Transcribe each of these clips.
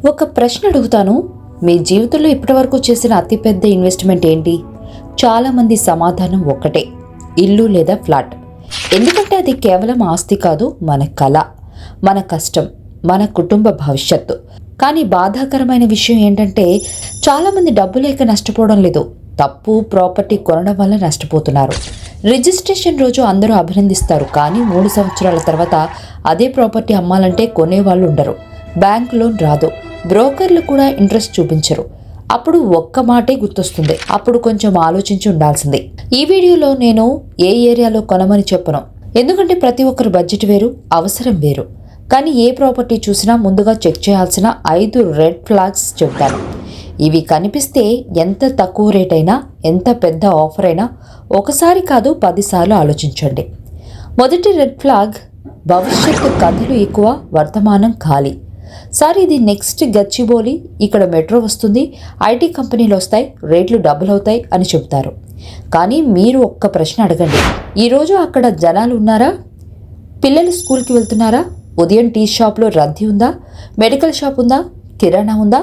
ఒక ప్రశ్న అడుగుతాను, మీ జీవితంలో ఇప్పటివరకు చేసిన అతిపెద్ద ఇన్వెస్ట్మెంట్ ఏంటి? చాలామంది సమాధానం ఒక్కటే, ఇల్లు లేదా ఫ్లాట్. ఎందుకంటే అది కేవలం ఆస్తి కాదు, మన కళ, మన కష్టం, మన కుటుంబ భవిష్యత్తు. కానీ బాధాకరమైన విషయం ఏంటంటే చాలామంది డబ్బు లేక నష్టపోవడం లేదు, తప్పు ప్రాపర్టీ కొనడం వల్ల నష్టపోతున్నారు. రిజిస్ట్రేషన్ రోజు అందరూ అభినందిస్తారు, కానీ 3 సంవత్సరాల తర్వాత అదే ప్రాపర్టీ అమ్మాలంటే కొనేవాళ్ళు ఉండరు. బ్యాంక్ లోన్ రాదు, బ్రోకర్లు కూడా ఇంట్రెస్ట్ చూపించరు. అప్పుడు ఒక్క మాటే గుర్తొస్తుంది, అప్పుడు కొంచెం ఆలోచించి ఉండాల్సింది. ఈ వీడియోలో నేను ఏ ఏరియాలో కొనమని చెప్పను, ఎందుకంటే ప్రతి ఒక్కరి బడ్జెట్ వేరు, అవసరం వేరు. కానీ ఏ ప్రాపర్టీ చూసినా ముందుగా చెక్ చేయాల్సిన 5 రెడ్ ఫ్లాగ్స్ చెప్తాను. ఇవి కనిపిస్తే ఎంత తక్కువ రేట్ అయినా, ఎంత పెద్ద ఆఫర్ అయినా ఒకసారి కాదు 10 సార్లు ఆలోచించండి. మొదటి రెడ్ ఫ్లాగ్, భవిష్యత్తు కథలు ఎక్కువ, వర్తమానం ఖాళీ. సార్ ఇది నెక్స్ట్ గచ్చిబౌలి, ఇక్కడ మెట్రో వస్తుంది, ఐటీ కంపెనీలు వస్తాయి, రేట్లు డబుల్ అవుతాయి అని చెబుతారు. కానీ మీరు ఒక్క ప్రశ్న అడగండి, ఈరోజు అక్కడ జనాలు ఉన్నారా? పిల్లలు స్కూల్కి వెళ్తున్నారా? ఉదయం టీ షాప్లో రద్దీ ఉందా? మెడికల్ షాప్ ఉందా? కిరాణా ఉందా?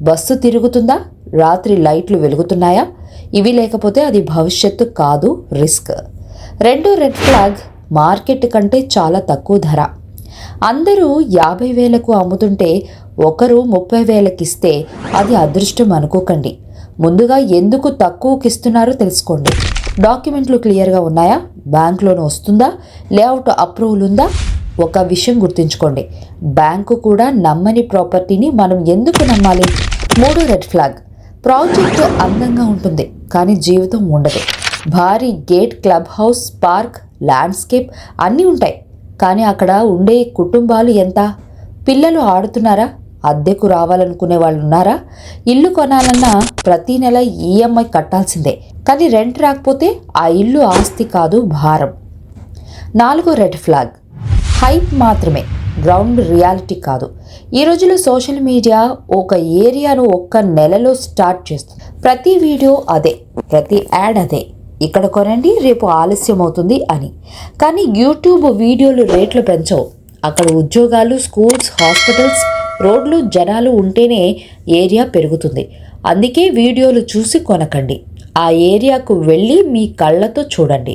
బస్సు తిరుగుతుందా? రాత్రి లైట్లు వెలుగుతున్నాయా? ఇవి లేకపోతే అది భవిష్యత్తు కాదు, రిస్క్. రెండో రెడ్ ఫ్లాగ్, మార్కెట్ కంటే చాలా తక్కువ ధర. అందరూ 50,000కు అమ్ముతుంటే ఒకరు 30,000కి ఇస్తే అది అదృష్టం అనుకోకండి. ముందుగా ఎందుకు తక్కువకి ఇస్తున్నారో తెలుసుకోండి. డాక్యుమెంట్లు క్లియర్గా ఉన్నాయా? బ్యాంక్ లోన్ వస్తుందా? లేఅవుట్ అప్రూవల్ ఉందా? ఒక విషయం గుర్తుంచుకోండి, బ్యాంకు కూడా నమ్మని ప్రాపర్టీని మనం ఎందుకు నమ్మాలి? మూడో రెడ్ ఫ్లాగ్, ప్రాజెక్టు అందంగా ఉంటుంది కానీ జీవితం ఉండదు. భారీ gate, club house, park, landscape అన్నీ ఉంటాయి, కానీ అక్కడ ఉండే కుటుంబాలు ఎంత? పిల్లలు ఆడుతున్నారా? అద్దెకు రావాలనుకునే వాళ్ళు ఉన్నారా? ఇల్లు కొనాలన్నా ప్రతి నెల ఈఎంఐ కట్టాల్సిందే, కానీ రెంట్ రాకపోతే ఆ ఇల్లు ఆస్తి కాదు, భారం. నాలుగో రెడ్ ఫ్లాగ్, హైప్ మాత్రమే, గ్రౌండ్ రియాలిటీ కాదు. ఈ రోజుల్లో సోషల్ మీడియా ఒక ఏరియాను ఒక్క నెలలో స్టార్ట్ చేస్తుంది. ప్రతి వీడియో అదే, ప్రతి యాడ్ అదే, ఇక్కడ కొనండి రేపు ఆలస్యం అవుతుంది అని. కానీ యూట్యూబ్ వీడియోలు రేట్లు పెంచవు. అక్కడ ఉద్యోగాలు, స్కూల్స్, హాస్పిటల్స్, రోడ్లు, జనాలు ఉంటేనే ఏరియా పెరుగుతుంది. అందుకే వీడియోలు చూసి కొనకండి, ఆ ఏరియాకు వెళ్ళి మీ కళ్ళతో చూడండి.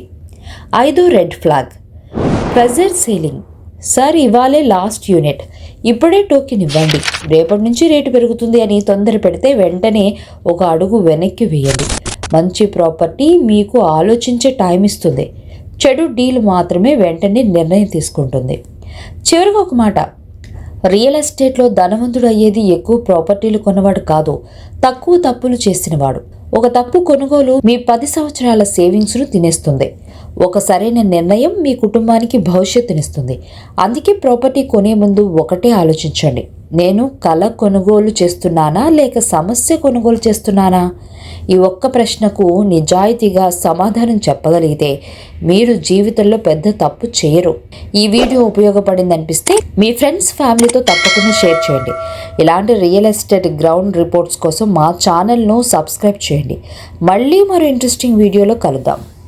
ఐదో red flag, pressure selling. Sir ఇవాళే లాస్ట్ యూనిట్, ఇప్పుడే టోకెన్ ఇవ్వండి, రేపటి నుంచి రేటు పెరుగుతుంది అని తొందర పెడితే వెంటనే ఒక అడుగు వెనక్కి వేయండి. మంచి ప్రాపర్టీ మీకు ఆలోచించే టైం ఇస్తుంది, చెడు డీల్ మాత్రమే వెంటనే నిర్ణయం తీసుకుంటుంది. చివరిగా ఒక మాట, రియల్ ఎస్టేట్లో ధనవంతుడు అయ్యేది ఎక్కువ ప్రాపర్టీలు కొన్నవాడు కాదు, తక్కువ తప్పులు చేసినవాడు. ఒక తప్పు కొనుగోలు మీ 10 సంవత్సరాల సేవింగ్స్ను తినేస్తుంది. ఒక సరైన నిర్ణయం మీ కుటుంబానికి భవిష్యత్తునిస్తుంది. అందుకే ప్రాపర్టీ కొనే ముందు ఒకటే ఆలోచించండి, నేను కళ కొనుగోలు చేస్తున్నానా లేక సమస్య కొనుగోలు చేస్తున్నానా? ఈ ఒక్క ప్రశ్నకు నిజాయితీగా సమాధానం చెప్పగలిగితే మీరు జీవితంలో పెద్ద తప్పు చేయరు. ఈ వీడియో ఉపయోగపడింది అనిపిస్తే మీ ఫ్రెండ్స్, ఫ్యామిలీతో తప్పకుండా షేర్ చేయండి. ఇలాంటి రియల్ ఎస్టేట్ గ్రౌండ్ రిపోర్ట్స్ కోసం మా ఛానల్ను సబ్స్క్రైబ్ చేయండి. మళ్ళీ మరో ఇంట్రెస్టింగ్ వీడియోలో కలుద్దాం.